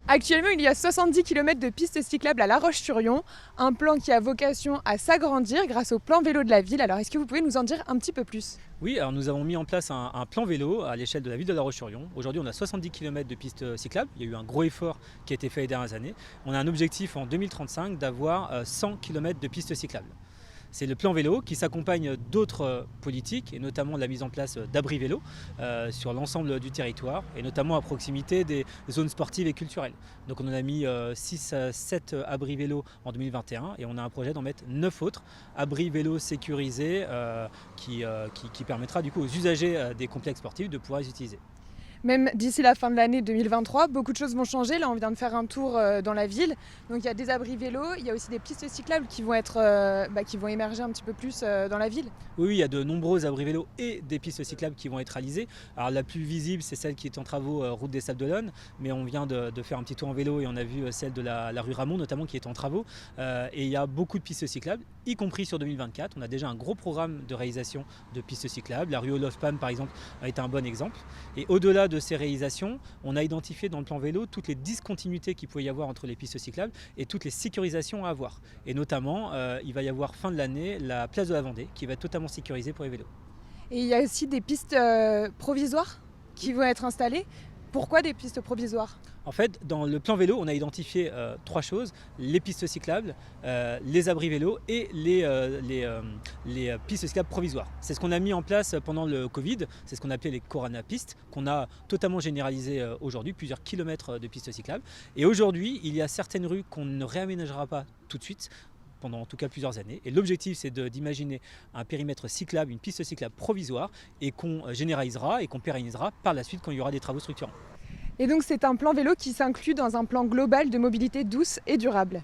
Actuellement, il y a 70 km de pistes cyclables à La Roche-sur-Yon, un plan qui a vocation à s'agrandir grâce au plan vélo de la ville. Alors, est-ce que vous pouvez nous en dire un petit peu plus? Oui, alors nous avons mis en place un plan vélo à l'échelle de la ville de La Roche-sur-Yon. Aujourd'hui, on a 70 km de pistes cyclables. Il y a eu un gros effort qui a été fait les dernières années. On a un objectif en 2035 d'avoir 100 km de pistes cyclables. C'est le plan vélo qui s'accompagne d'autres politiques et notamment de la mise en place d'abris vélo sur l'ensemble du territoire et notamment à proximité des zones sportives et culturelles. Donc on en a mis 6 à 7 abris vélo en 2021 et on a un projet d'en mettre 9 autres abris vélo sécurisés qui permettra du coup aux usagers des complexes sportifs de pouvoir les utiliser. Même d'ici la fin de l'année 2023, beaucoup de choses vont changer. Là, on vient de faire un tour dans la ville. Donc, il y a des abris vélos, il y a aussi des pistes cyclables qui vont émerger un petit peu plus dans la ville. Oui, il y a de nombreux abris vélos et des pistes cyclables qui vont être réalisées. Alors la plus visible, c'est celle qui est en travaux route des Sables d'Olonne, mais on vient de faire un petit tour en vélo et on a vu celle de la rue Ramon notamment qui est en travaux. Et il y a beaucoup de pistes cyclables, y compris sur 2024. On a déjà un gros programme de réalisation de pistes cyclables. La rue Olof-Palme, par exemple, est un bon exemple. Et au-delà de ces réalisations, on a identifié dans le plan vélo toutes les discontinuités qu'il pouvait y avoir entre les pistes cyclables et toutes les sécurisations à avoir. Et notamment, il va y avoir fin de l'année la place de la Vendée qui va être totalement sécurisée pour les vélos. Et il y a aussi des pistes provisoires qui vont être installées. Pourquoi des pistes provisoires? En fait, dans le plan vélo, on a identifié 3 choses, les pistes cyclables, les abris vélos et les pistes cyclables provisoires. C'est ce qu'on a mis en place pendant le Covid, c'est ce qu'on appelait les Corona-pistes, qu'on a totalement généralisé aujourd'hui, plusieurs kilomètres de pistes cyclables. Et aujourd'hui, il y a certaines rues qu'on ne réaménagera pas tout de suite, pendant en tout cas plusieurs années. Et l'objectif, c'est d'imaginer un périmètre cyclable, une piste cyclable provisoire, et qu'on généralisera et qu'on pérennisera par la suite quand il y aura des travaux structurants. Et donc, c'est un plan vélo qui s'inclut dans un plan global de mobilité douce et durable.